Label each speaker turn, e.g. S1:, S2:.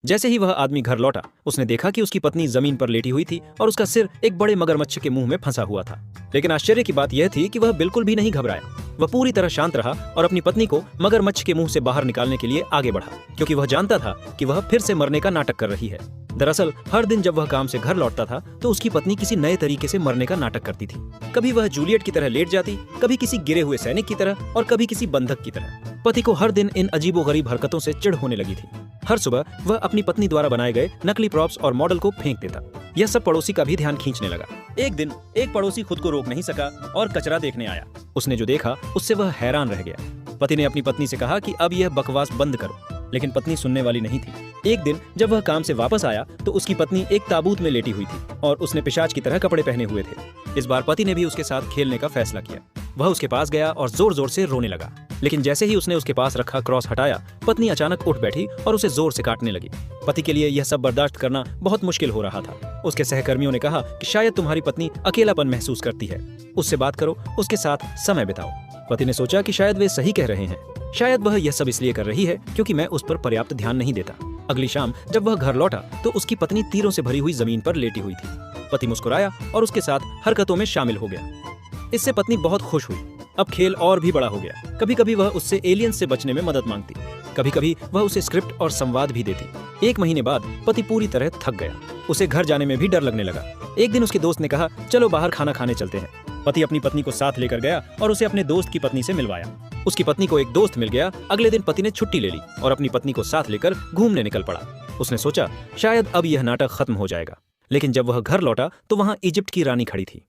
S1: जैसे ही वह आदमी घर लौटा, उसने देखा कि उसकी पत्नी जमीन पर लेटी हुई थी और उसका सिर एक बड़े मगरमच्छ के मुंह में फंसा हुआ था। लेकिन आश्चर्य की बात यह थी कि वह बिल्कुल भी नहीं घबराया। वह पूरी तरह शांत रहा और अपनी पत्नी को मगरमच्छ के मुंह से बाहर निकालने के लिए आगे बढ़ा, क्योंकि वह जानता था कि वह फिर से मरने का नाटक कर रही है। दरअसल हर दिन जब वह काम से घर लौटता था तो उसकी पत्नी किसी नए तरीके से मरने का नाटक करती थी। कभी वह जूलियट की तरह लेट जाती, कभी किसी गिरे हुए सैनिक की तरह और कभी किसी बंधक की तरह। पति को हर दिन इन अजीबोगरीब हरकतों से चिढ़ होने लगी थी। हर सुबह वह अपनी पत्नी द्वारा बनाए गए नकली प्रॉप्स और मॉडल को फेंक देता। यह सब पड़ोसी का भी ध्यान खींचने लगा। एक दिन एक पड़ोसी खुद को रोक नहीं सका और कचरा देखने आया। उसने जो देखा उससे वह हैरान रह गया। पति ने अपनी पत्नी से कहा कि अब यह बकवास बंद करो, लेकिन पत्नी सुनने वाली नहीं थी। एक दिन जब वह काम से वापस आया तो उसकी पत्नी एक ताबूत में लेटी हुई थी और उसने पिशाच की तरह कपड़े पहने हुए थे। इस बार पति ने भी उसके साथ खेलने का फैसला किया। वह उसके पास गया और जोर जोर से रोने लगा। लेकिन जैसे ही उसने उसके पास रखा क्रॉस हटाया, पत्नी अचानक उठ बैठी और उसे जोर से काटने लगी। पति के लिए यह सब बर्दाश्त करना बहुत मुश्किल हो रहा था। उसके सहकर्मियों ने कहा कि शायद तुम्हारी पत्नी अकेलापन महसूस करती है, उससे बात करो, उसके साथ समय बिताओ। पति ने सोचा कि शायद वे सही कह रहे हैं। शायद वह यह सब इसलिए कर रही है क्योंकि मैं उस पर पर्याप्त ध्यान नहीं देता। अगली शाम जब वह घर लौटा तो उसकी पत्नी तीरों से भरी हुई जमीन पर लेटी हुई थी। पति मुस्कुराया और उसके साथ हरकतों में शामिल हो गया। इससे पत्नी बहुत खुश हुई। अब खेल और भी बड़ा हो गया। कभी कभी वह उससे एलियंस से बचने में मदद मांगती, कभी कभी वह उसे स्क्रिप्ट और संवाद भी देती। एक महीने बाद पति पूरी तरह थक गया। उसे घर जाने में भी डर लगने लगा। एक दिन उसके दोस्त ने कहा, चलो बाहर खाना खाने चलते हैं। पति अपनी पत्नी को साथ लेकर गया और उसे अपने दोस्त की पत्नी से मिलवाया। उसकी पत्नी को एक दोस्त मिल गया। अगले दिन पति ने छुट्टी ले ली और अपनी पत्नी को साथ लेकर घूमने निकल पड़ा। उसने सोचा शायद अब यह नाटक खत्म हो जाएगा। लेकिन जब वह घर लौटा तो वहां इजिप्ट की रानी खड़ी थी।